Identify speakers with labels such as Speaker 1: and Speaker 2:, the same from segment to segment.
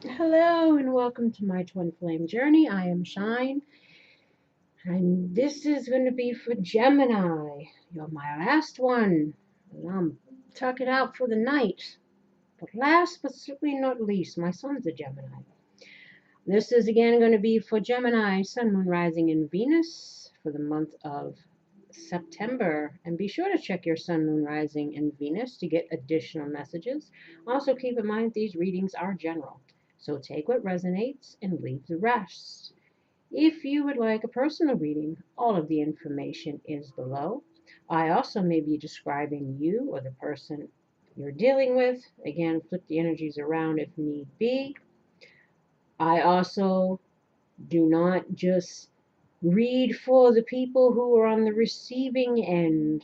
Speaker 1: Hello and welcome to my twin flame journey. I am Shine, and this is going to be for Gemini. You're my last one, and I'm tucking out for the night. But last but certainly not least, my son's a Gemini. This is again going to be for Gemini, Sun, Moon, Rising, and Venus for the month of September. And be sure to check your Sun, Moon, Rising, and Venus to get additional messages. Also, keep in mind these readings are general. So take what resonates and leave the rest. If you would like a personal reading, all of the information is below. I also may be describing you or the person you're dealing with. Again, flip the energies around if need be. I also do not just read for the people who are on the receiving end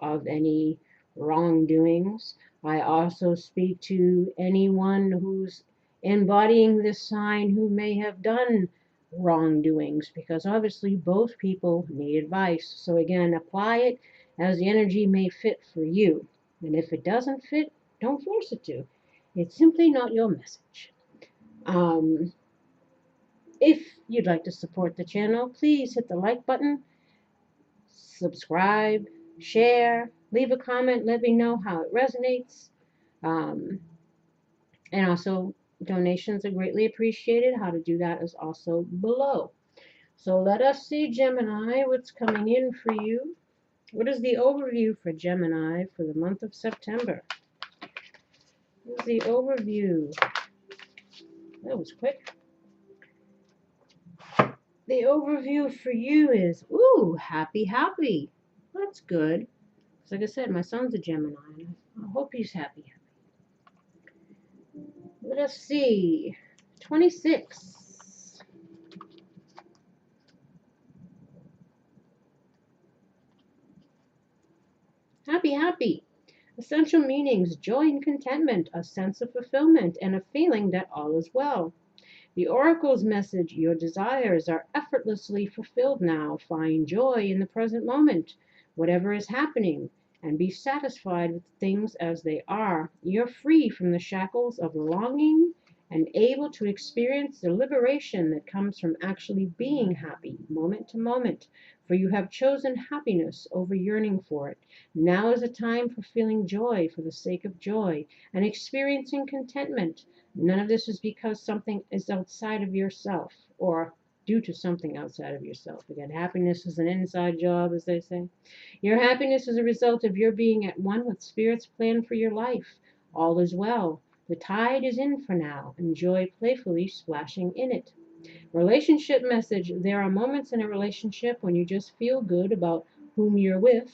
Speaker 1: of any wrongdoings. I also speak to anyone who's embodying this sign who may have done wrongdoings, because obviously both people need advice. So again, apply it as the energy may fit for you. And if it doesn't fit, don't force it to. It's simply not your message. If you'd like to support the channel, please hit the like button, subscribe, share, leave a comment, let me know how it resonates. Um, and also, donations are greatly appreciated. How to do that is also below. So let us see, Gemini, what's coming in for you. What is the overview for Gemini for the month of September? What is the overview? That was quick. The overview for you is, ooh, happy, happy. That's good. Like I said, my son's a Gemini, and I hope he's happy. Let us see. 26. Happy, happy. Essential meanings: joy and contentment, a sense of fulfillment, and a feeling that all is well. The oracle's message: your desires are effortlessly fulfilled now. Find joy in the present moment, whatever is happening, and be satisfied with things as they are. You're free from the shackles of longing and able to experience the liberation that comes from actually being happy moment to moment, for you have chosen happiness over yearning for it. Now is a time for feeling joy for the sake of joy and experiencing contentment. None of this is because something is outside of yourself or due to something outside of yourself. Again, happiness is an inside job, as they say. Your happiness is a result of your being at one with Spirit's plan for your life. All is well. The tide is in for now. Enjoy playfully splashing in it. Relationship message: there are moments in a relationship when you just feel good about whom you're with,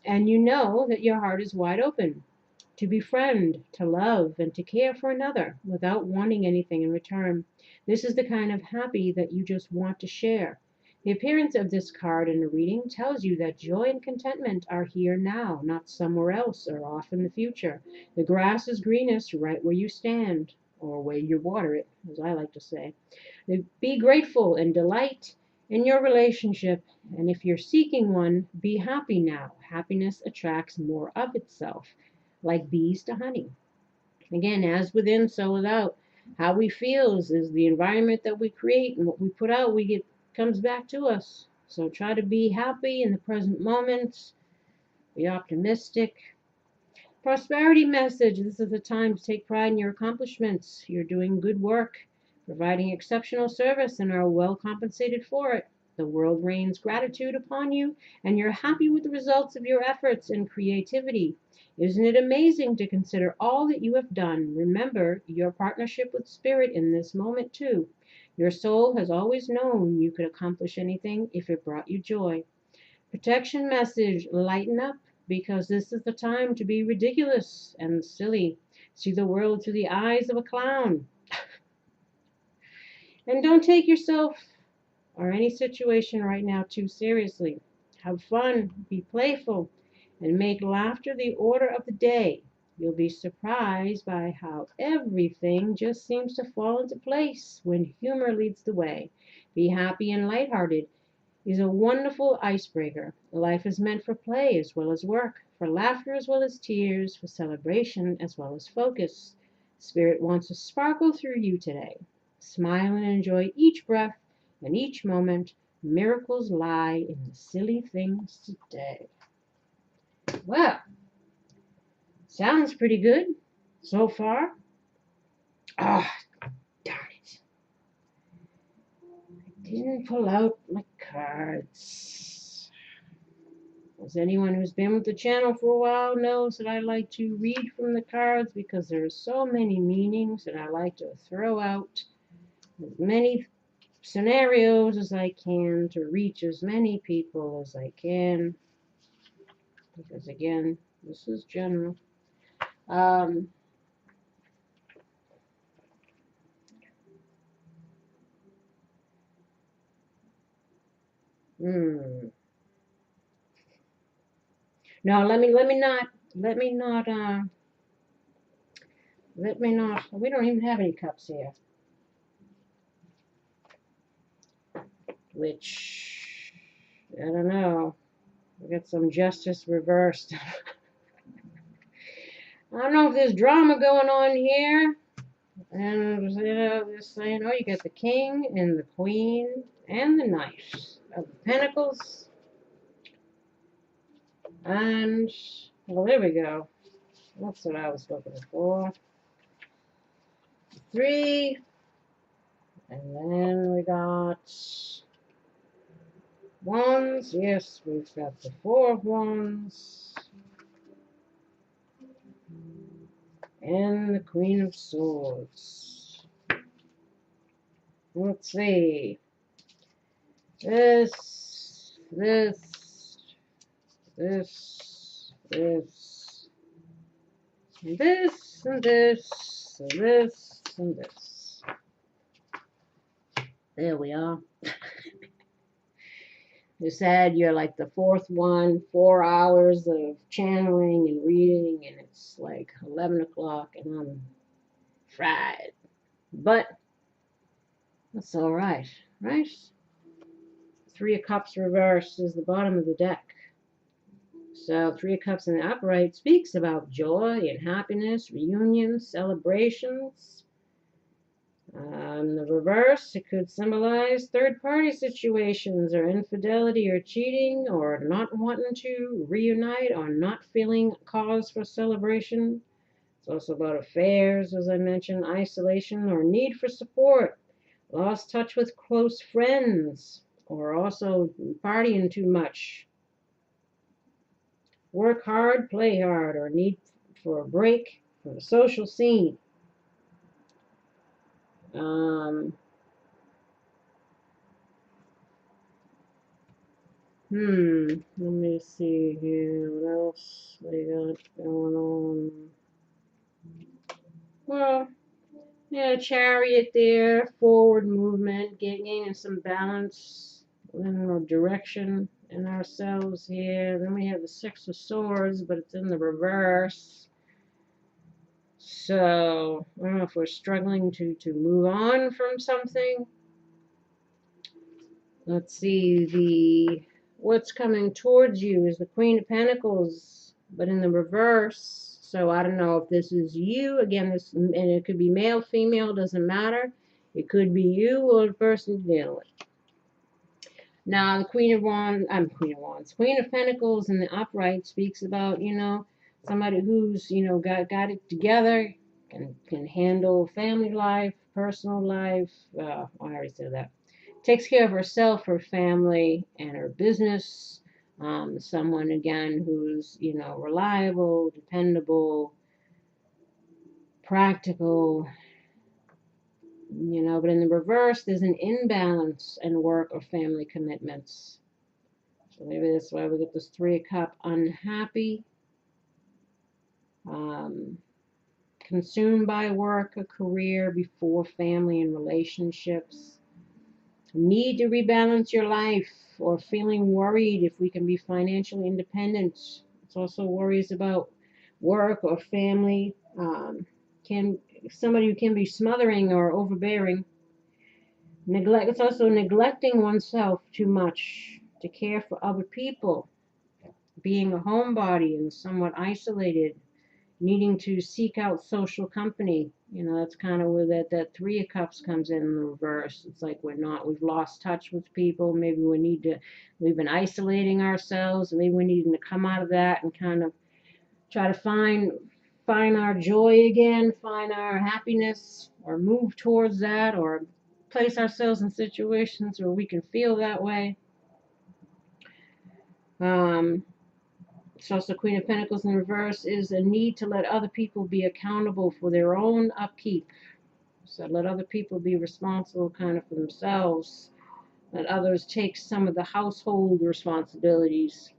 Speaker 1: and you know that your heart is wide open to befriend, to love, and to care for another without wanting anything in return. This is the kind of happy that you just want to share. The appearance of this card in a reading tells you that joy and contentment are here now, not somewhere else or off in the future. The grass is greenest right where you stand, or where you water it, as I like to say. Be grateful and delight in your relationship, and if you're seeking one, be happy now. Happiness attracts more of itself, like bees to honey. Again, as within, so without. How we feel is the environment that we create, and what we put out, we get comes back to us. So try to be happy in the present moment. Be optimistic. Prosperity message: this is the time to take pride in your accomplishments. You're doing good work, providing exceptional service, and are well compensated for it. The world rains gratitude upon you, and you're happy with the results of your efforts and creativity. Isn't it amazing to consider all that you have done? Remember your partnership with Spirit in this moment, too. Your soul has always known you could accomplish anything if it brought you joy. Protection message: lighten up, because this is the time to be ridiculous and silly. See the world through the eyes of a clown. And don't take yourself or any situation right now too seriously. Have fun, be playful, and make laughter the order of the day. You'll be surprised by how everything just seems to fall into place when humor leads the way. Be happy and lighthearted is a wonderful icebreaker. Life is meant for play as well as work, for laughter as well as tears, for celebration as well as focus. Spirit wants to sparkle through you today. Smile and enjoy each breath and each moment. Miracles lie in the silly things today. Well, sounds pretty good so far. Ah, darn it. I didn't pull out my cards. As anyone who's been with the channel for a while knows that I like to read from the cards because there are so many meanings, and I like to throw out as many scenarios as I can to reach as many people as I can. Because again, this is general. No, let me not, we don't even have any cups here. Which, I don't know. We got some justice reversed. I don't know if there's drama going on here. And, they're saying, oh, you got the king and the queen and the knight of pentacles. And, well, there we go. That's what I was looking for. 3. And then we got wands. Yes, we've got the 4 of wands. And the Queen of Swords. Let's see. This, and this, and this. There we are. You said you're like the 4th one, 4 hours of channeling and reading, and it's like 11 o'clock, and I'm fried. But that's all right, right? 3 of Cups reversed is the bottom of the deck. So 3 of Cups in the upright speaks about joy and happiness, reunions, celebrations. The reverse, it could symbolize third-party situations or infidelity or cheating or not wanting to reunite or not feeling cause for celebration. It's also about affairs, as I mentioned, isolation or need for support, lost touch with close friends, or also partying too much. Work hard, play hard, or need for a break from the social scene. Let me see here. What else they got going on? Well, yeah, Chariot there, forward movement, gaining some balance and direction in ourselves here. Then we have the 6 of Swords, but it's in the reverse. So, I don't know if we're struggling to move on from something. Let's see, what's coming towards you is the Queen of Pentacles, but in the reverse. So I don't know if this is you. Again, and it could be male, female, doesn't matter. It could be you or the person you're dealing with. Now, the Queen of Pentacles in the upright speaks about, somebody who's, got it together, can handle family life, personal life. I already said that. Takes care of herself, her family, and her business. Someone, again, who's, reliable, dependable, practical, but in the reverse, there's an imbalance in work or family commitments. So maybe that's why we get this 3 of Cups, unhappy, consumed by work or career before family and relationships. Need to rebalance your life, or feeling worried if we can be financially independent. It's also worries about work or family. Somebody who can be smothering or overbearing. It's also neglecting oneself too much to care for other people. Being a homebody and somewhat isolated. Needing to seek out social company, That's kind of where that Three of Cups comes in the reverse. It's like we've lost touch with people. Maybe we've been isolating ourselves. Maybe we need to come out of that and kind of try to find our joy again, find our happiness, or move towards that, or place ourselves in situations where we can feel that way. So the Queen of Pentacles in reverse is a need to let other people be accountable for their own upkeep. So let other people be responsible kind of for themselves. Let others take some of the household responsibilities.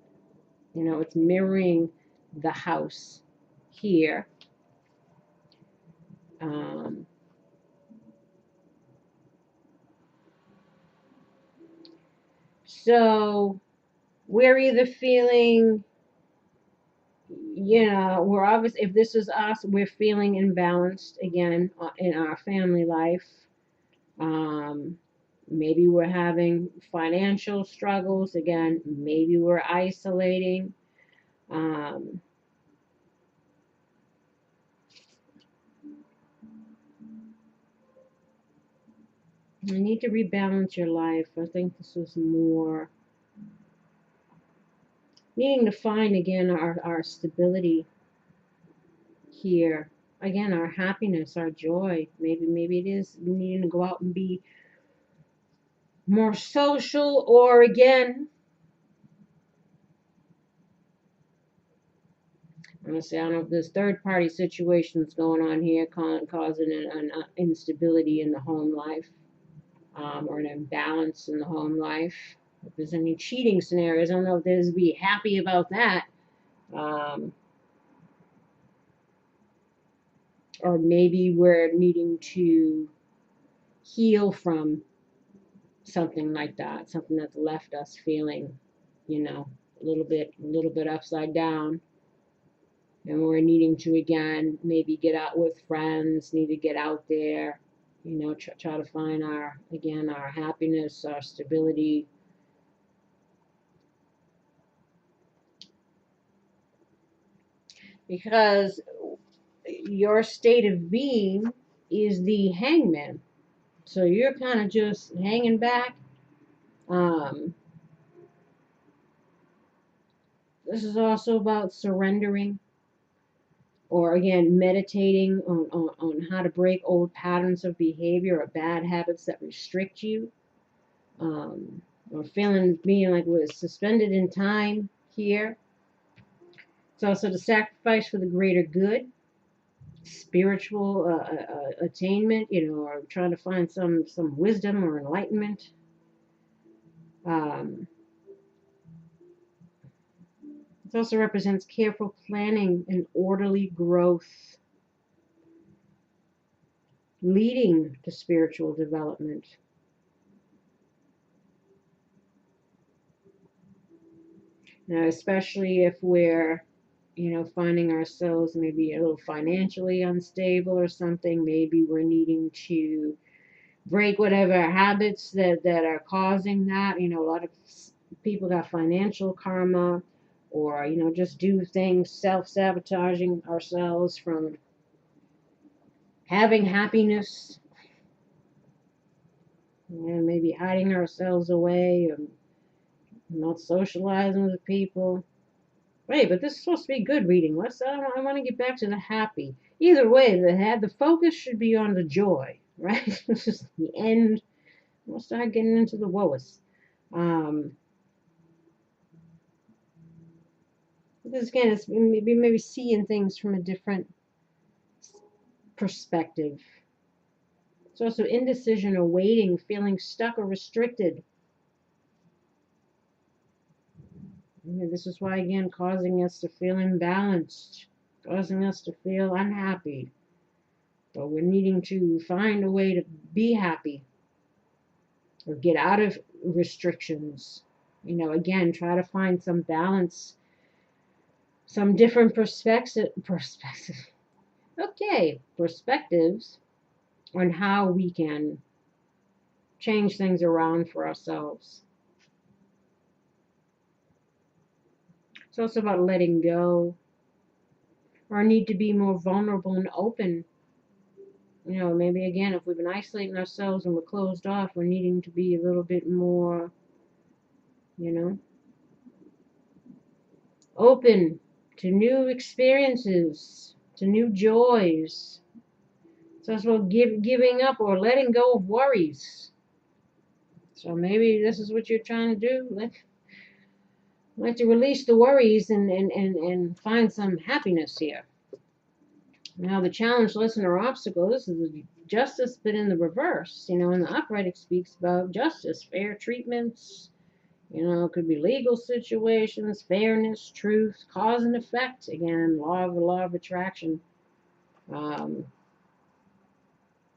Speaker 1: It's mirroring the house here. So we're either feeling, we're obviously, if this is us, we're feeling imbalanced again in our family life. Maybe we're having financial struggles again. Maybe we're isolating. You need to rebalance your life. I think this is more needing to find again our stability here. Again, our happiness, our joy. Maybe it is needing to go out and be more social, or again, I'm gonna say, I don't know if there's third party situations going on here causing an instability in the home life, or an imbalance in the home life. If there's any cheating scenarios, I don't know if there's be happy about that. Or maybe we're needing to heal from something like that, something that's left us feeling, a little bit upside down. And we're needing to again maybe get out with friends, need to get out there, try to find our happiness, our stability. Because your state of being is the Hangman. So you're kind of just hanging back. This is also about surrendering, or again, meditating on how to break old patterns of behavior or bad habits that restrict you. Or being like we're suspended in time here. It's also the sacrifice for the greater good, spiritual attainment, or trying to find some wisdom or enlightenment. It also represents careful planning and orderly growth, leading to spiritual development. Now, especially if we're, finding ourselves maybe a little financially unstable or something, maybe we're needing to break whatever habits that are causing that. A lot of people got financial karma, or, just do things self-sabotaging ourselves from having happiness, and maybe hiding ourselves away and not socializing with people. Wait, but this is supposed to be good reading. I want to get back to the happy. Either way, the focus should be on the joy, right? This is the end. We'll start getting into the woes. This again is maybe seeing things from a different perspective. It's also indecision or waiting, feeling stuck or restricted. This is why, again, causing us to feel imbalanced, causing us to feel unhappy. But we're needing to find a way to be happy or get out of restrictions. Again, try to find some balance, some different perspectives on how we can change things around for ourselves. It's also about letting go, or need to be more vulnerable and open You know, maybe again, if we've been isolating ourselves and we're closed off, we're needing to be a little bit more, you know, open to new experiences, to new joys. So it's about giving up or letting go of worries. So maybe this is what you're trying to do. Let you release the worries and find some happiness here. Now the challenge, lesson, or obstacle, this is the justice, but in the reverse. You know, in the upright it speaks about justice, fair treatments. You know, it could be legal situations, fairness, truth, cause and effect. Again, law of attraction. Um,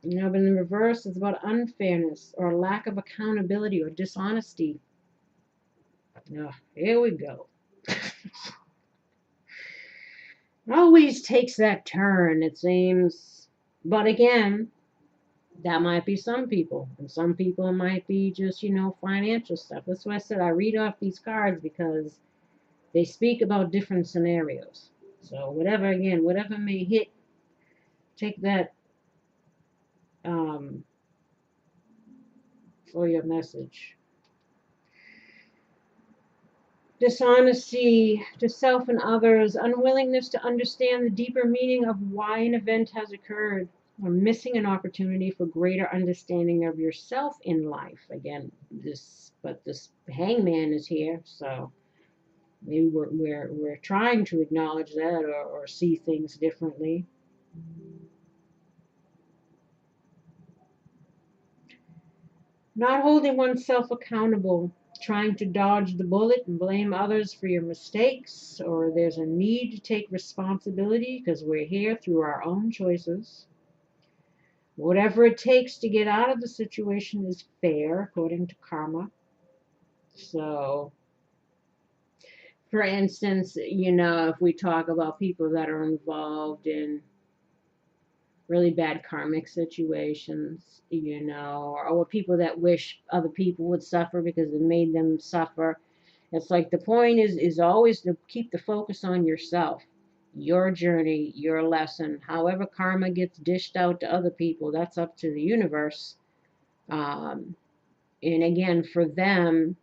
Speaker 1: you know, but in the reverse, it's about unfairness or lack of accountability or dishonesty. Oh, here we go. Always takes that turn, it seems. But again, that might be some people, and some people might be just, you know, financial stuff. That's why I said I read off these cards because they speak about different scenarios. So whatever may hit, take that um, for your message. Dishonesty to self and others, unwillingness to understand the deeper meaning of why an event has occurred, or missing an opportunity for greater understanding of yourself in life. Again, this hangman is here, so maybe we're trying to acknowledge that or see things differently. Not holding oneself accountable, trying to dodge the bullet and blame others for your mistakes, or there's a need to take responsibility because we're here through our own choices. Whatever it takes to get out of the situation is fair, according to karma. So, for instance, you know, if we talk about people that are involved in really bad karmic situations, you know, or people that wish other people would suffer because it made them suffer. It's like the point is always to keep the focus on yourself, your journey, your lesson. However karma gets dished out to other people, that's up to the universe. Um, and again, for them,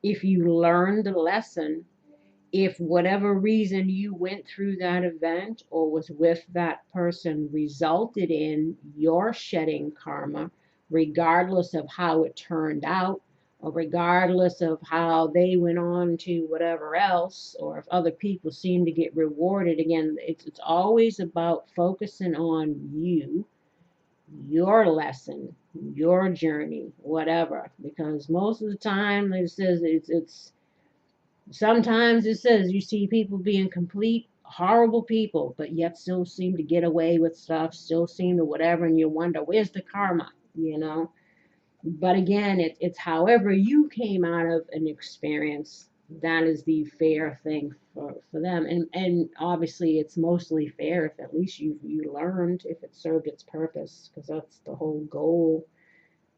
Speaker 1: if you learn the lesson, if whatever reason you went through that event or was with that person resulted in your shedding karma, regardless of how it turned out, or regardless of how they went on to whatever else, or if other people seem to get rewarded, again, it's always about focusing on you, your lesson, your journey, whatever. Because most of the time, like it says, it's sometimes it says you see people being complete horrible people, but yet still seem to get away with stuff, still seem to whatever, and you wonder where's the karma, you know. But again, it's however you came out of an experience, that is the fair thing for them, and obviously it's mostly fair if at least you learned, if it served its purpose, because that's the whole goal.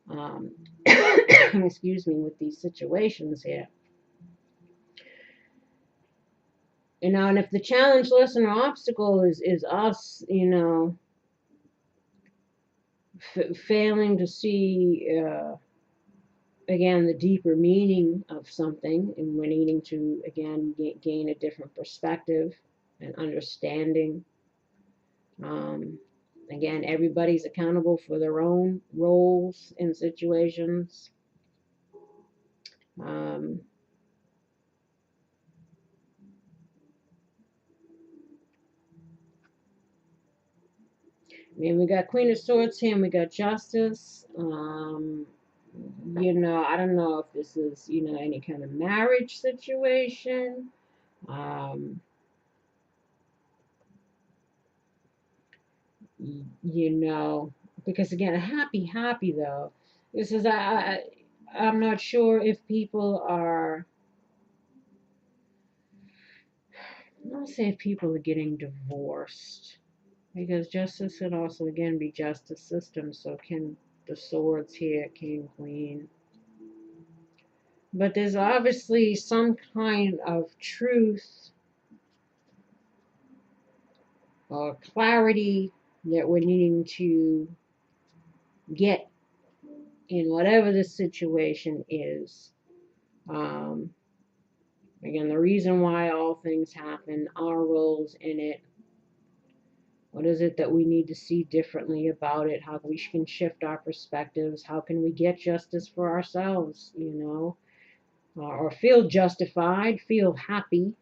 Speaker 1: Um, excuse me, with these situations here. You know, and if the challenge, lesson, or obstacle is us, you know, failing to see, again, the deeper meaning of something, and we're needing to, again, gain a different perspective and understanding. Um, again, everybody's accountable for their own roles in situations. Um, I mean, we got Queen of Swords here, and we got Justice. You know, I don't know if this is, you know, any kind of marriage situation. Um, you know, because again, happy though. This is I'm not sure if people are. I don't say if people are getting divorced, because justice could also again be justice system. So can the swords here, king, queen. But there's obviously some kind of truth or clarity that we're needing to get in whatever the situation is. Again, the reason why all things happen, our roles in it. What is it that we need to see differently about it? How we can shift our perspectives? How can we get justice for ourselves, or feel justified, feel happy?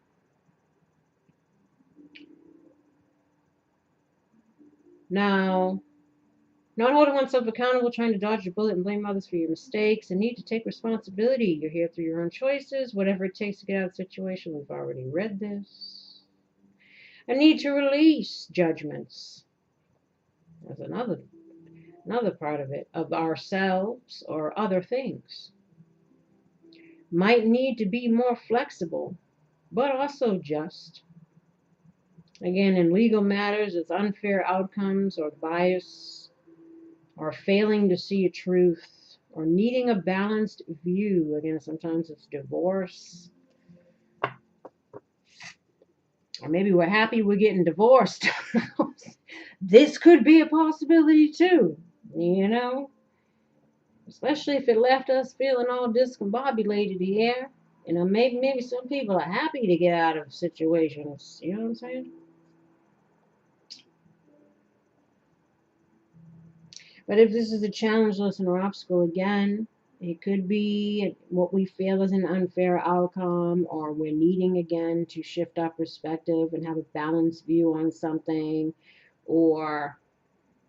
Speaker 1: Now, not holding oneself accountable, trying to dodge a bullet and blame others for your mistakes, and need to take responsibility. You're here through your own choices, whatever it takes to get out of the situation. We've already read this. A need to release judgments. That's another part of it, of ourselves or other things. Might need to be more flexible, but also just. Again, in legal matters, it's unfair outcomes or bias or failing to see a truth or needing a balanced view. Again, sometimes it's divorce. Or maybe we're happy we're getting divorced. This could be a possibility too, especially if it left us feeling all discombobulated here. Maybe some people are happy to get out of situations. You know what I'm saying? But if this is a challenge, lesson, or obstacle, again, it could be what we feel is an unfair outcome, or we're needing again to shift our perspective and have a balanced view on something, or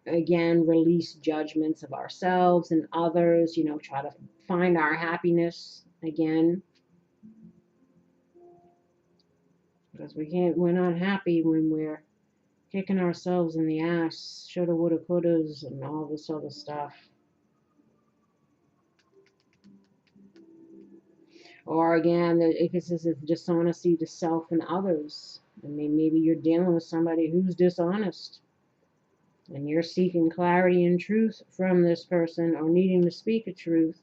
Speaker 1: again, release judgments of ourselves and others, try to find our happiness again. Because we're not happy when we're kicking ourselves in the ass, shoulda, woulda, couldas, and all this other stuff. Or again, if this is dishonesty to self and others. I mean, maybe you're dealing with somebody who's dishonest, and you're seeking clarity and truth from this person, or needing to speak a truth,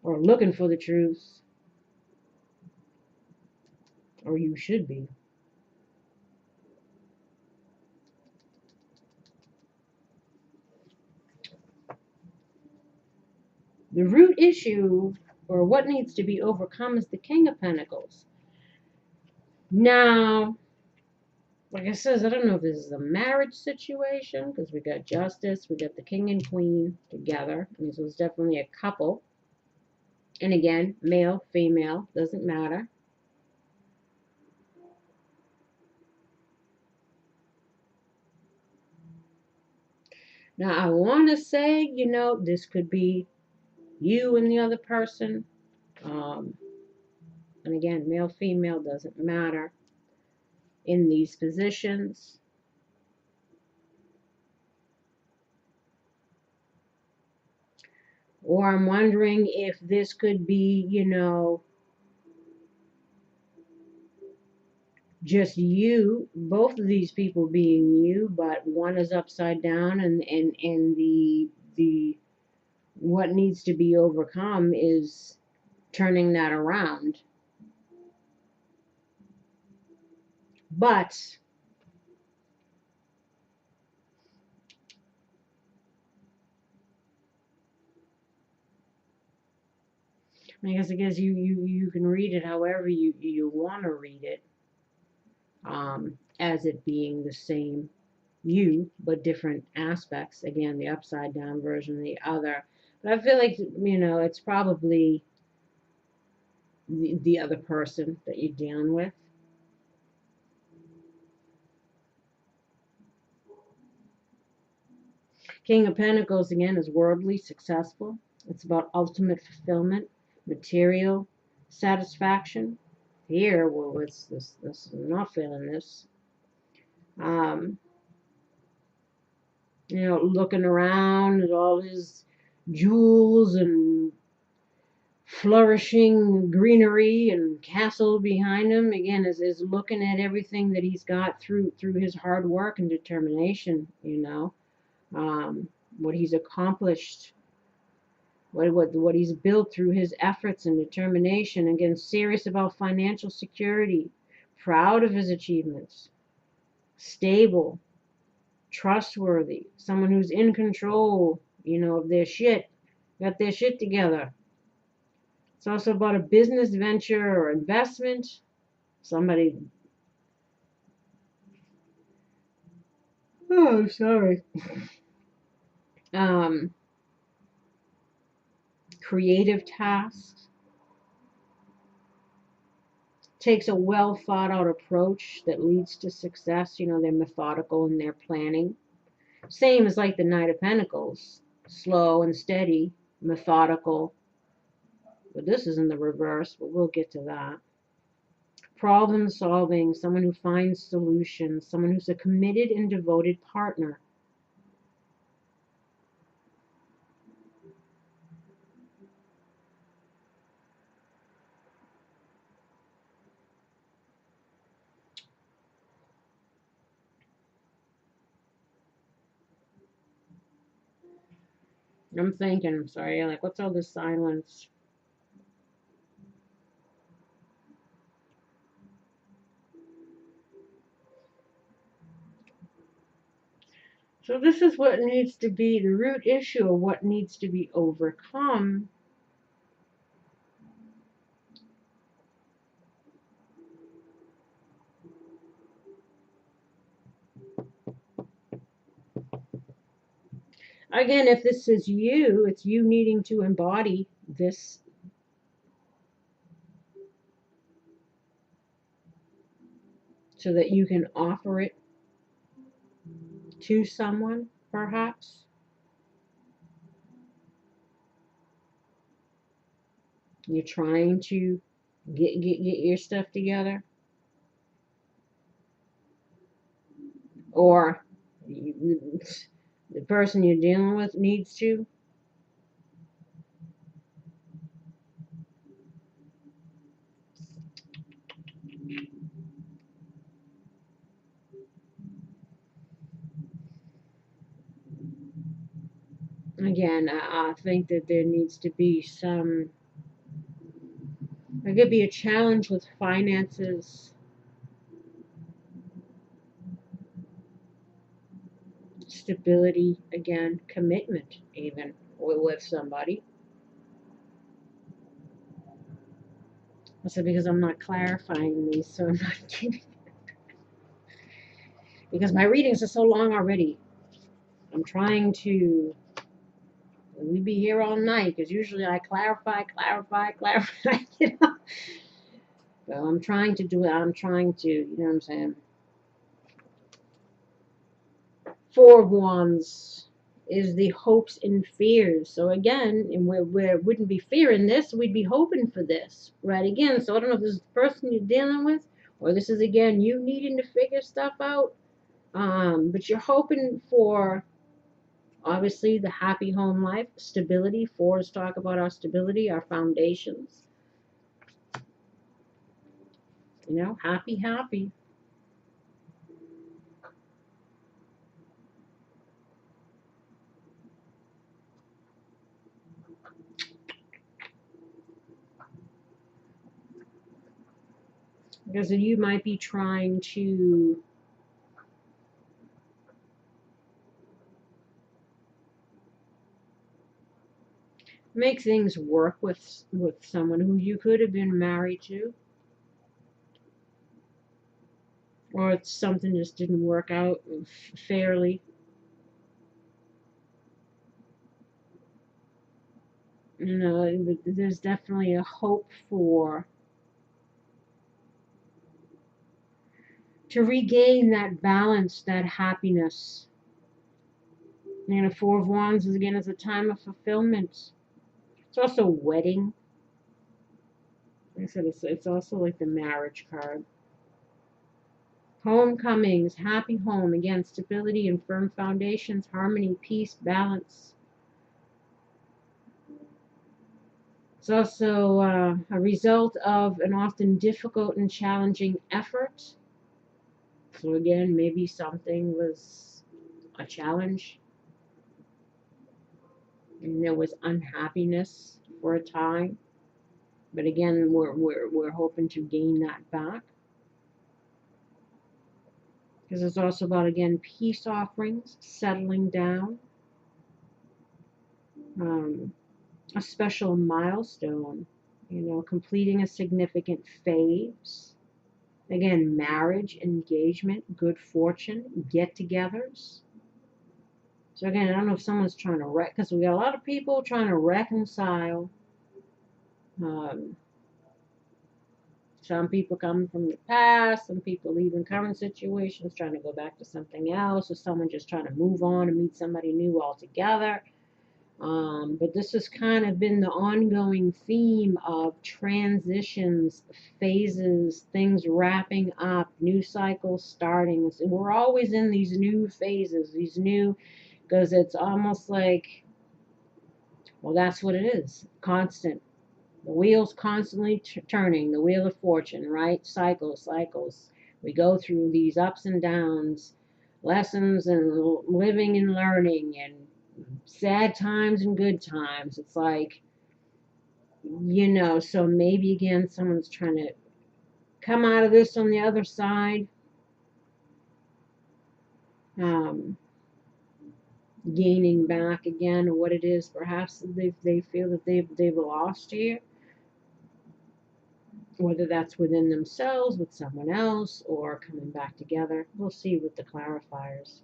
Speaker 1: or looking for the truth, or you should be. The root issue, or what needs to be overcome, is the King of Pentacles. Now, like I said, I don't know if this is a marriage situation, because we got Justice, we got the King and Queen together. I mean, so it's definitely a couple. And again, male, female, doesn't matter. Now, I want to say, this could be you and the other person. And again, male, female, doesn't matter in these positions. Or I'm wondering if this could be, just you, both of these people being you, but one is upside down, and the what needs to be overcome is turning that around. But I guess you can read it however you want to read it, as it being the same you, but different aspects. Again, the upside down version, the other. But I feel like, it's probably the other person that you're dealing with. King of Pentacles, again, is worldly, successful. It's about ultimate fulfillment, material satisfaction. Here, well, it's this. I'm not feeling this. Looking around at all his jewels and flourishing greenery and castle behind him. Again, is looking at everything that he's got through his hard work and determination. What he's accomplished, what he's built through his efforts and determination. Again, serious about financial security, proud of his achievements, stable, trustworthy, someone who's in control, of their shit, got their shit together. It's also about a business venture or investment. Somebody, oh, sorry. Um, Creative tasks. Takes a well thought out approach that leads to success. They're methodical in their planning. Same as like the Knight of Pentacles. Slow and steady, methodical. But this is in the reverse, but we'll get to that. Problem solving, someone who finds solutions, someone who's a committed and devoted partner. I'm thinking, I'm sorry, like, what's all this silence? So this is what needs to be the root issue of what needs to be overcome. Again, if this is you, it's you needing to embody this so that you can offer it to someone, perhaps. You're trying to get your stuff together. Or the person you're dealing with needs to. Again, I think that there needs to be there could be a challenge with finances, stability, again, commitment, even with somebody. Also, because I'm not clarifying these, so I'm not giving. Because my readings are so long already. I'm trying to. We'd be here all night because usually I clarify. Well, I'm trying to do it. I'm trying to, what I'm saying? Four of Wands is the hopes and fears. So again, and where wouldn't be fearing this, we'd be hoping for this, right? Again, so I don't know if this is the person you're dealing with, or this is again you needing to figure stuff out. But you're hoping for obviously the happy home life, stability. Fours talk about our stability, our foundations. Happy. Because you might be trying to make things work with someone who you could have been married to, or it's something just didn't work out fairly. There's definitely a hope to regain that balance, that happiness. And a Four of Wands is again a time of fulfillment. It's also wedding. Like I said, it's also like the marriage card. Homecomings, happy home, again, stability and firm foundations, harmony, peace, balance. It's also a result of an often difficult and challenging effort. So again, maybe something was a challenge and there was unhappiness for a time. But again, we're hoping to gain that back. Because it's also about, again, peace offerings, settling down, a special milestone, completing a significant phase. Again, marriage, engagement, good fortune, get-togethers. So again, I don't know if someone's trying to because we got a lot of people trying to reconcile. Some people coming from the past, some people leaving current situations, trying to go back to something else, or someone just trying to move on and meet somebody new altogether. But this has kind of been the ongoing theme of transitions, phases, things wrapping up, new cycles starting. So we're always in these new phases, because it's almost like, well, that's what it is, constant. The wheel's constantly turning, the wheel of fortune, right? Cycles. We go through these ups and downs, lessons and living and learning, and sad times and good times. It's like, so maybe again, someone's trying to come out of this on the other side, gaining back again what it is perhaps they feel that they've lost here. Whether that's within themselves, with someone else, or coming back together. We'll see with the clarifiers.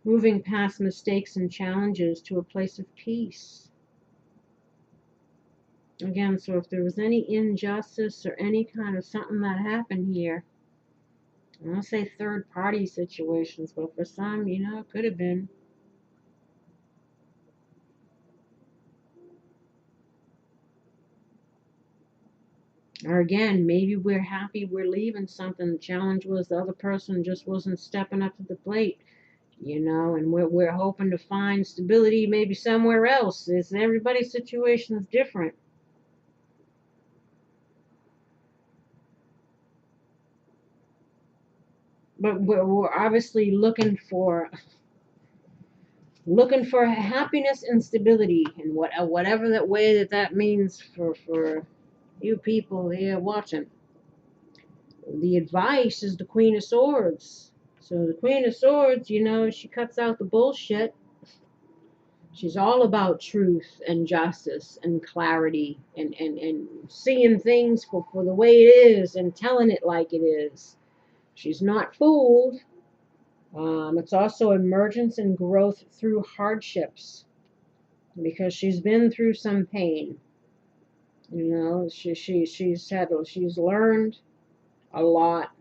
Speaker 1: Moving past mistakes and challenges to a place of peace. Again, so if there was any injustice or any kind of something that happened here, I don't say third party situations, but for some, it could have been. Or again, maybe we're happy we're leaving something. The challenge was the other person just wasn't stepping up to the plate, and we're hoping to find stability maybe somewhere else. Everybody's situation is different. But we're obviously looking for happiness and stability, and whatever that way that means for you people here watching. The advice is the Queen of Swords. So the Queen of Swords, she cuts out the bullshit. She's all about truth and justice and clarity and seeing things for the way it is and telling it like it is. She's not fooled. It's also emergence and growth through hardships, because she's been through some pain. She's learned a lot.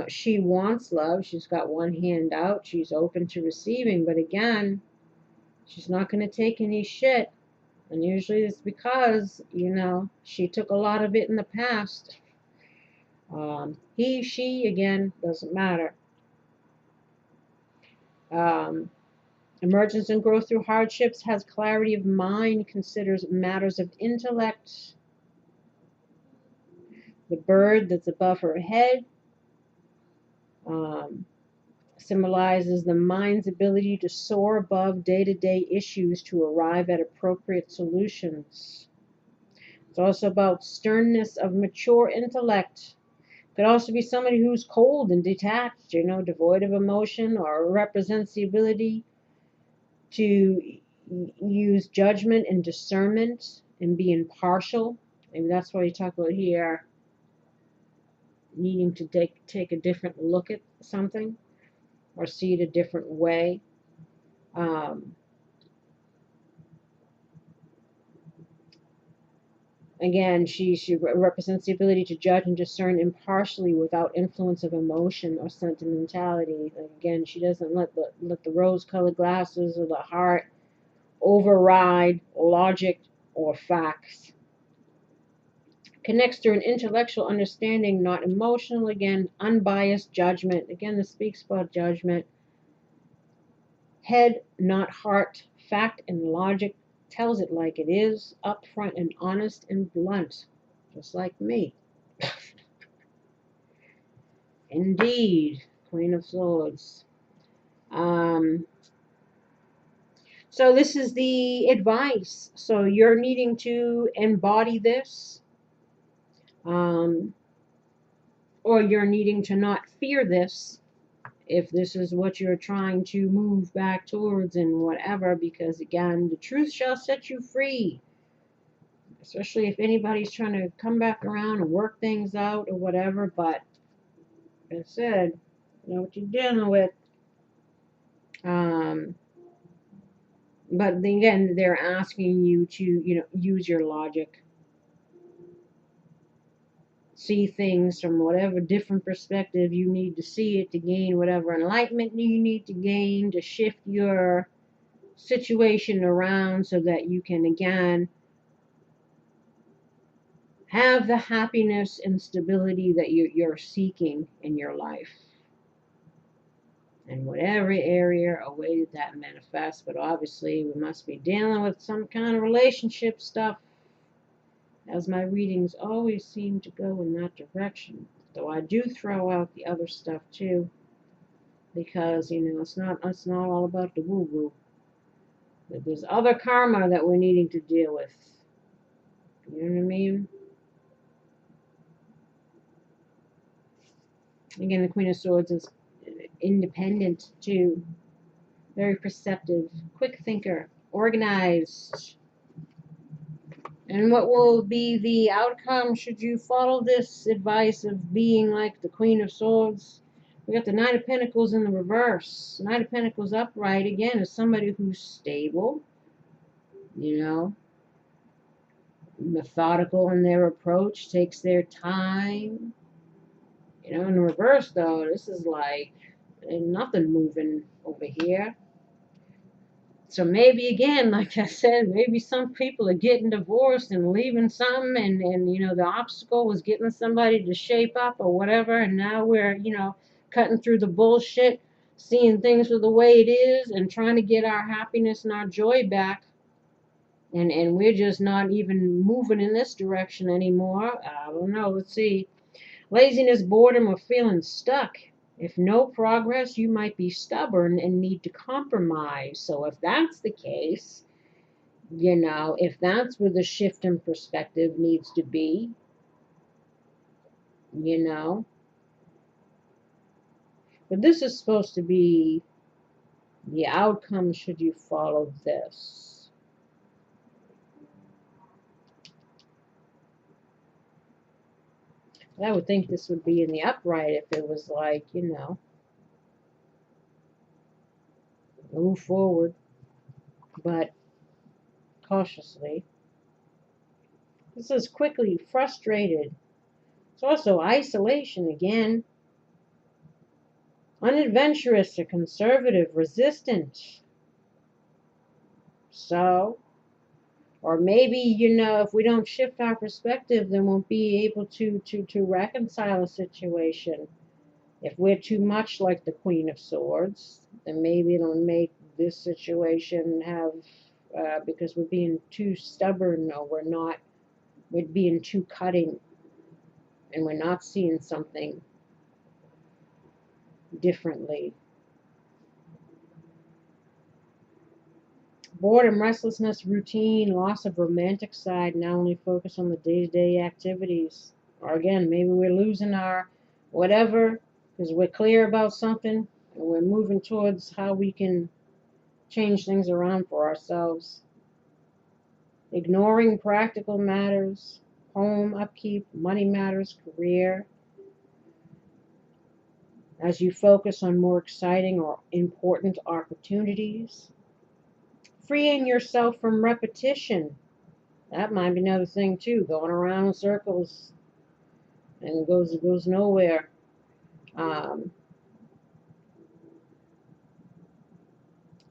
Speaker 1: She wants love. She's got one hand out. She's open to receiving, but again, she's not going to take any shit. And usually it's because, she took a lot of it in the past. He, she, again, doesn't matter. Emergence and growth through hardships, has clarity of mind, considers matters of intellect. The bird that's above her head symbolizes the mind's ability to soar above day-to-day issues to arrive at appropriate solutions. It's also about sternness of mature intellect. Could also be somebody who's cold and detached, devoid of emotion, or represents the ability to use judgment and discernment and be impartial. Maybe that's why you talk about here needing to take a different look at something or see it a different way. Again, she represents the ability to judge and discern impartially without influence of emotion or sentimentality. Again, she doesn't let the rose-colored glasses or the heart override logic or facts. Connects to an intellectual understanding, not emotional. Again, unbiased judgment. Again, this speaks about judgment. Head, not heart. Fact and logic, tells it like it is, upfront and honest and blunt, just like me. Indeed, Queen of Swords. So this is the advice. So you're needing to embody this. Or you're needing to not fear this if this is what you're trying to move back towards and whatever, because again, the truth shall set you free. Especially if anybody's trying to come back around and work things out or whatever. But as I said, you know what you're dealing with. Um, but again, they're asking you to, use your logic, see things from whatever different perspective you need to see it to gain whatever enlightenment you need to gain to shift your situation around so that you can again have the happiness and stability that you're seeking in your life. In whatever area or way that manifests, but obviously we must be dealing with some kind of relationship stuff, as my readings always seem to go in that direction. Though I do throw out the other stuff too, because it's not all about the woo-woo. There's other karma that we're needing to deal with. You know what I mean? Again, the Queen of Swords is independent too, very perceptive, quick thinker, organized. And what will be the outcome should you follow this advice of being like the Queen of Swords? We got the Knight of Pentacles in the reverse. Knight of Pentacles upright, again, is somebody who's stable, methodical in their approach, takes their time. In the reverse, though, this is like nothing moving over here. So maybe, again, like I said, maybe some people are getting divorced and leaving something, and the obstacle was getting somebody to shape up or whatever, and now we're, cutting through the bullshit, seeing things for the way it is, and trying to get our happiness and our joy back. And we're just not even moving in this direction anymore. I don't know. Let's see. Laziness, boredom, or feeling stuck. If no progress, you might be stubborn and need to compromise. So if that's the case, if that's where the shift in perspective needs to be, But this is supposed to be the outcome should you follow this. I would think this would be in the upright if it was like, move forward, but cautiously. This is quickly frustrated. It's also isolation again. Unadventurous or conservative, resistant. So, or maybe, if we don't shift our perspective, then we'll be able to reconcile a situation. If we're too much like the Queen of Swords, then maybe it'll make this situation have, because we're being too stubborn or we're being too cutting and we're not seeing something differently. Boredom, restlessness, routine, loss of romantic side, now only focus on the day-to-day activities. Or again, maybe we're losing our whatever because we're clear about something and we're moving towards how we can change things around for ourselves. Ignoring practical matters, home, upkeep, money matters, career. As you focus on more exciting or important opportunities. Freeing yourself from repetition. That might be another thing too, going around in circles and it goes nowhere.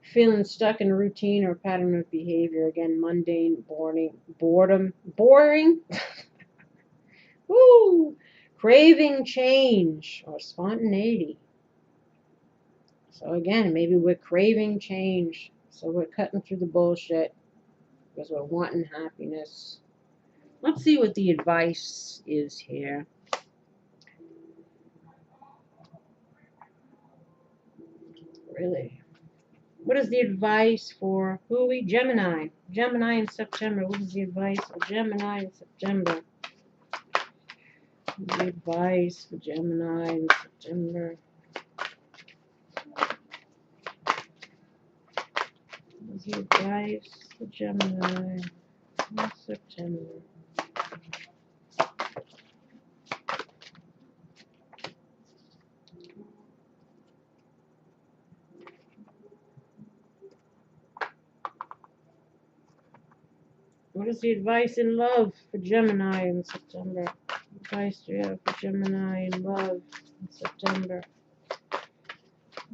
Speaker 1: Feeling stuck in a routine or pattern of behavior. Again, mundane, boredom, boring. Woo! Craving change or spontaneity. So again, maybe we're craving change. So we're cutting through the bullshit because we're wanting happiness. Let's see what the advice is here. Really? What is the advice for who are we? Gemini. Gemini in September. What is the advice for Gemini in September? The advice for Gemini in September. The advice for Gemini in September. What is the advice in love for Gemini in September? What advice do you have for Gemini in love in September?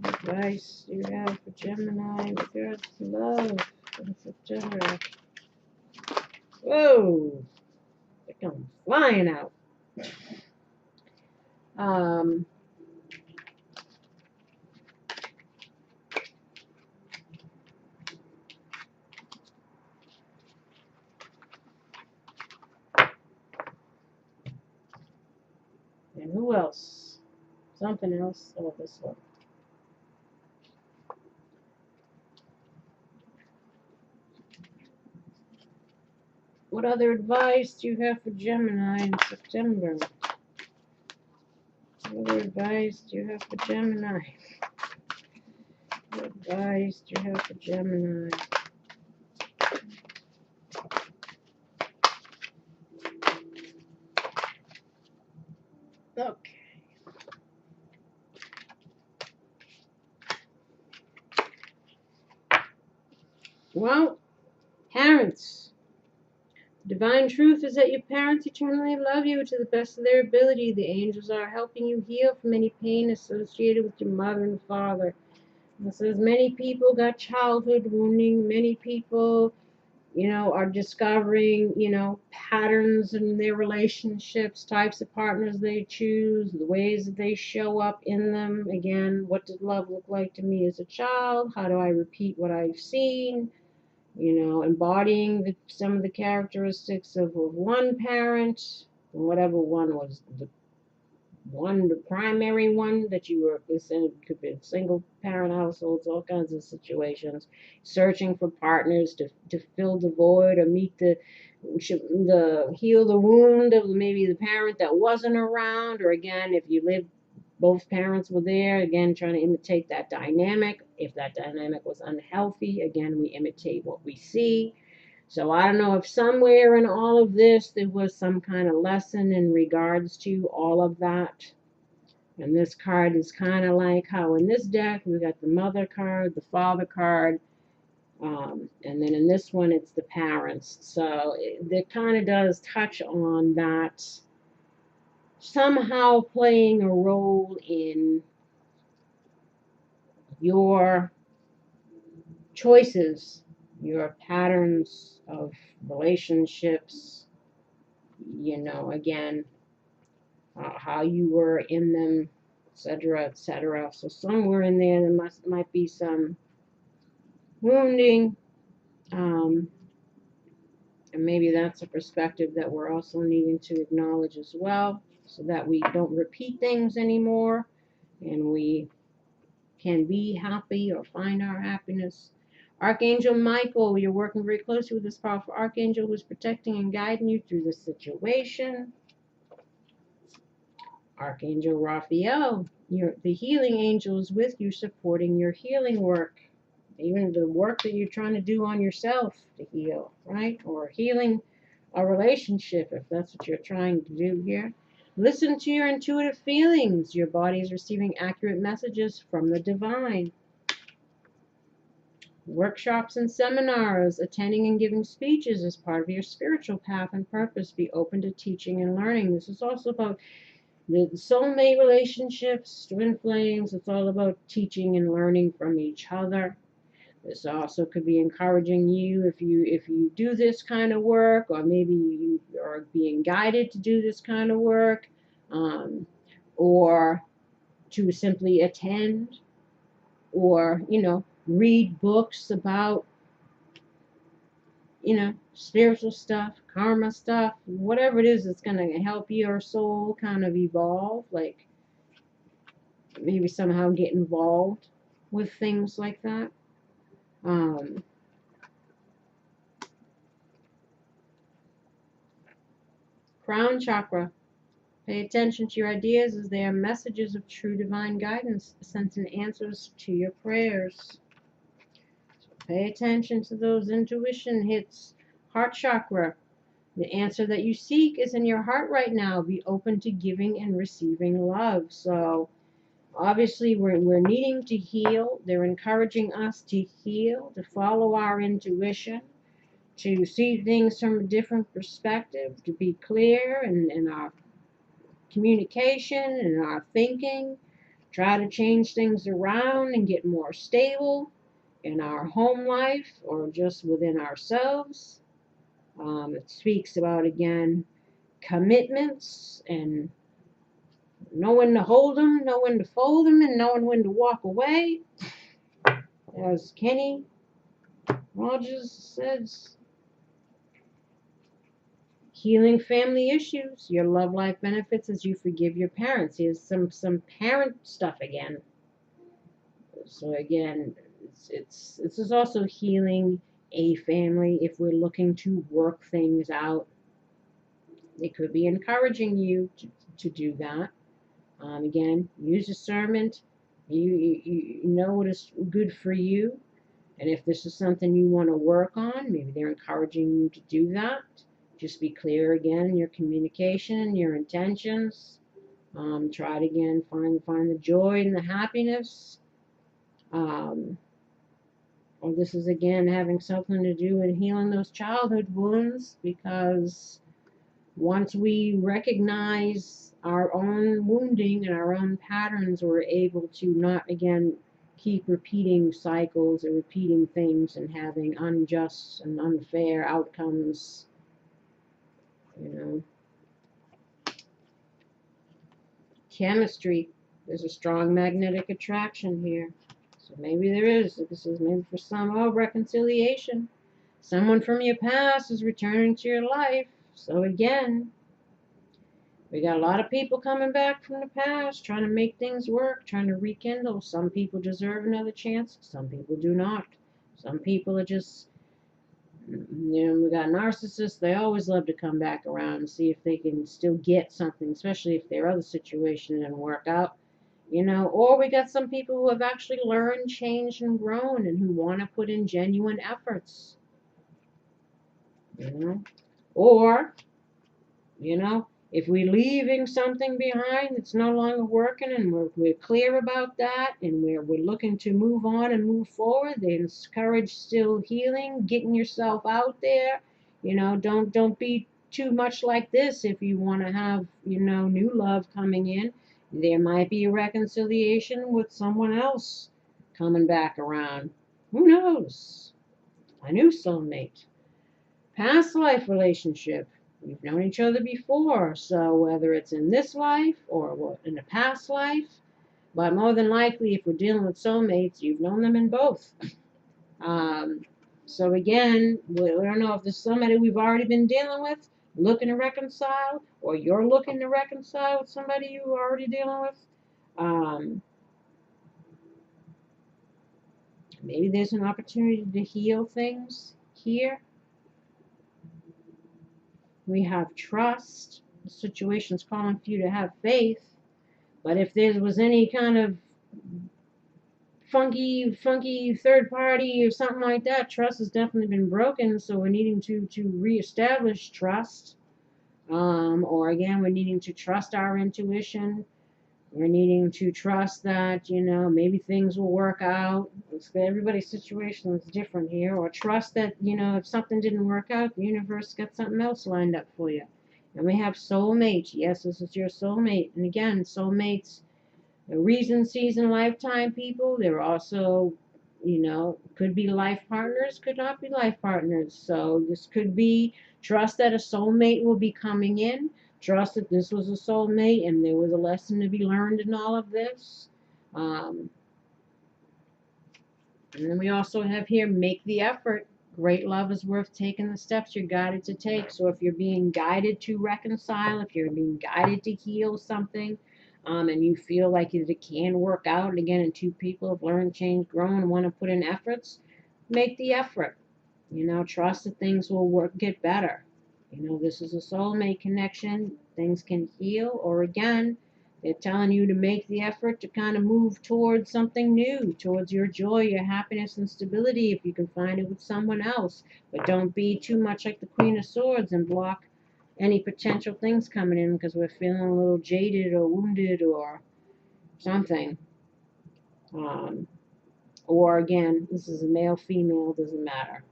Speaker 1: What advice do you have for Gemini in regards to love in September? Whoa! They come flying out. And who else? Something else. Oh, this one. What other advice do you have for Gemini in September? What other advice do you have for Gemini? What advice do you have for Gemini? Okay. Well, parents. Divine truth is that your parents eternally love you to the best of their ability. The angels are helping you heal from any pain associated with your mother and father. And it says many people got childhood wounding. Many people, are discovering, patterns in their relationships, types of partners they choose, the ways that they show up in them. Again, what did love look like to me as a child? How do I repeat what I've seen? Embodying some of the characteristics of one parent, whatever one was the primary one that you were in. Could be single parent households, all kinds of situations, searching for partners to fill the void or meet the heal the wound of maybe the parent that wasn't around, or again, if you lived both parents were there, again, trying to imitate that dynamic. If that dynamic was unhealthy, again, we imitate what we see. So I don't know if somewhere in all of this there was some kind of lesson in regards to all of that. And this card is kind of like how in this deck we got the mother card, the father card, and then in this one it's the parents. So it kind of does touch on that somehow playing a role in your choices, your patterns of relationships, again, how you were in them, etc., etc. So somewhere in there might be some wounding, and maybe that's a perspective that we're also needing to acknowledge as well, so that we don't repeat things anymore, and we can be happy or find our happiness. Archangel Michael, you're working very closely with this powerful archangel who's protecting and guiding you through this situation. Archangel Raphael, the healing angel is with you, supporting your healing work, even the work that you're trying to do on yourself to heal, right? Or healing a relationship, if that's what you're trying to do here. Listen to your intuitive feelings. Your body is receiving accurate messages from the divine. Workshops and seminars, attending and giving speeches as part of your spiritual path and purpose. Be open to teaching and learning. This is also about the soulmate relationships, twin flames. It's all about teaching and learning from each other. This also could be encouraging you if you do this kind of work, or maybe you are being guided to do this kind of work, or to simply attend, or read books about spiritual stuff, karma stuff, whatever it is that's going to help your soul kind of evolve, like maybe somehow get involved with things like that. Crown chakra. Pay attention to your ideas as they are messages of true divine guidance sent in answers to your prayers. So pay attention to those intuition hits. Heart chakra. The answer that you seek is in your heart right now. Be open to giving and receiving love. So obviously we're needing to heal. They're encouraging us to heal, to follow our intuition, to see things from a different perspective, to be clear in our communication and our thinking, try to change things around and get more stable in our home life or just within ourselves. It speaks about, again, commitments and knowing to hold them, knowing to fold them, and knowing when to walk away. As Kenny Rogers says, healing family issues. Your love life benefits as you forgive your parents. Here's some parent stuff again. So again, this is also healing a family if we're looking to work things out. They could be encouraging you to do that. Again, use discernment. You know what is good for you. And if this is something you want to work on, maybe they're encouraging you to do that. Just be clear again in your communication, your intentions. Try it again. Find the joy and the happiness. Or this is again having something to do with healing those childhood wounds, because once we recognize our own wounding and our own patterns, we're able to not again keep repeating cycles or repeating things and having unjust and unfair outcomes. Chemistry. There's a strong magnetic attraction here. So maybe there is. This is maybe for some reconciliation. Someone from your past is returning to your life. So again, we got a lot of people coming back from the past, trying to make things work, trying to rekindle. Some people deserve another chance. Some people do not. Some people are just, we got narcissists. They always love to come back around and see if they can still get something, especially if their other situation didn't work out. Or we got some people who have actually learned, changed, and grown and who want to put in genuine efforts. Or, if we're leaving something behind that's no longer working and we're clear about that and we're looking to move on and move forward, they encourage still healing, getting yourself out there. Don't be too much like this if you want to have, new love coming in. There might be a reconciliation with someone else coming back around. Who knows? A new soulmate. Past life relationship. We've known each other before, so whether it's in this life or in a past life, but more than likely, if we're dealing with soulmates, you've known them in both. So again, we don't know if there's somebody we've already been dealing with, looking to reconcile, or you're looking to reconcile with somebody you were already dealing with. Maybe there's an opportunity to heal things here. We have trust. The situation's calling for you to have faith. But if there was any kind of funky third party or something like that, trust has definitely been broken. So we're needing to reestablish trust. Or again, we're needing to trust our intuition. We're needing to trust that, maybe things will work out. Everybody's situation is different here. Or trust that, if something didn't work out, the universe got something else lined up for you. And we have soulmates. Yes, this is your soulmate. And again, soulmates, reason, season, lifetime people. They're also, could be life partners, could not be life partners. So this could be trust that a soulmate will be coming in. Trust that this was a soulmate and there was a lesson to be learned in all of this. And then we also have here, make the effort. Great love is worth taking the steps you're guided to take. So if you're being guided to reconcile, if you're being guided to heal something, and you feel like it can work out, and again, and two people have learned, changed, grown, and want to put in efforts, make the effort. Trust that things will get better. You know, this is a soulmate connection. Things can heal, or again, they're telling you to make the effort to kind of move towards something new, towards your joy, your happiness, and stability if you can find it with someone else. But don't be too much like the Queen of Swords and block any potential things coming in because we're feeling a little jaded or wounded or something. Um, or again, this is a male, female, doesn't matter.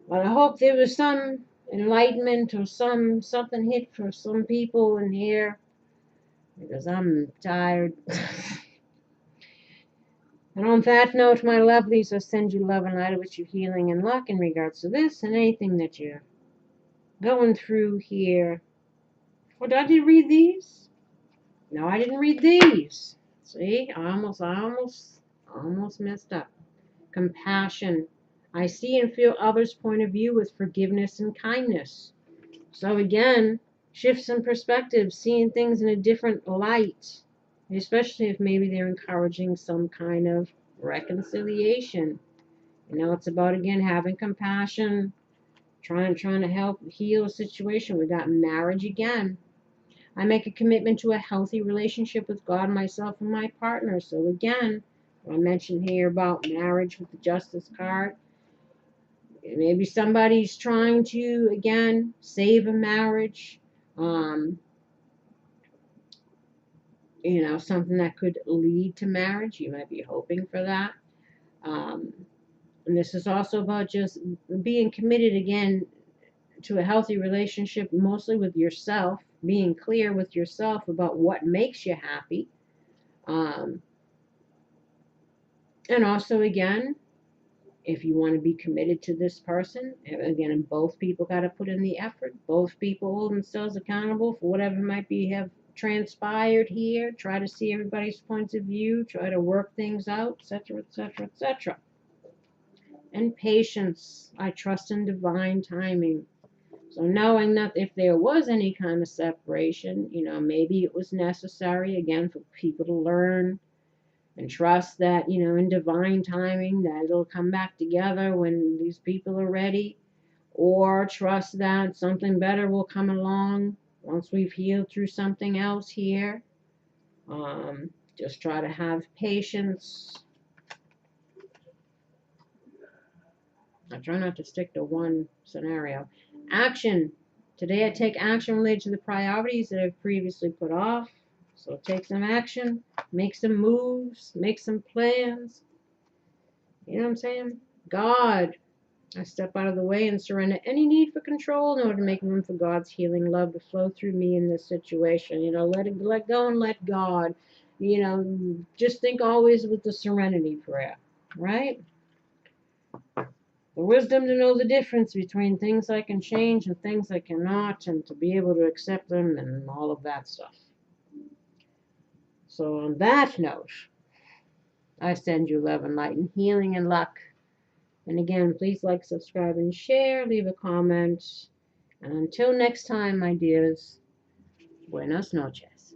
Speaker 1: But I hope there was some enlightenment or something hit for some people in here because I'm tired. And on that note, my lovelies, I send you love and light, I wish you healing and luck in regards to this and anything that you're going through here. Oh, did I read these? No, I didn't read these. See, I almost messed up. Compassion. I see and feel others' point of view with forgiveness and kindness. So again, shifts in perspective, seeing things in a different light, especially if maybe they're encouraging some kind of reconciliation. You know, it's about, again, having compassion, trying to help heal a situation. We got marriage again. I make a commitment to a healthy relationship with God, myself, and my partner. So again, I mentioned here about marriage with the Justice card. Maybe somebody's trying to, again, save a marriage. You know, something that could lead to marriage. You might be hoping for that. And this is also about just being committed, again, to a healthy relationship, mostly with yourself, being clear with yourself about what makes you happy. And also, again, if you want to be committed to this person, again, both people got to put in the effort. Both people hold themselves accountable for whatever might be have transpired here. Try to see everybody's points of view. Try to work things out, etc., etc., etc. And patience. I trust in divine timing. So knowing that if there was any kind of separation, you know, maybe it was necessary, again, for people to learn and trust that, you know, in divine timing, that it'll come back together when these people are ready, or trust that something better will come along once we've healed through something else here. Just try to have patience. I try not to stick to one scenario. Action. Today I take action related to the priorities that I've previously put off. So take some action, make some moves, make some plans. You know what I'm saying? God. I step out of the way and surrender any need for control in order to make room for God's healing love to flow through me in this situation. You know, let go and let God. You know, just think always with the serenity prayer, right? The wisdom to know the difference between things I can change and things I cannot, and to be able to accept them and all of that stuff. So on that note, I send you love and light and healing and luck. And again, please like, subscribe, and share. Leave a comment. And until next time, my dears, buenas noches.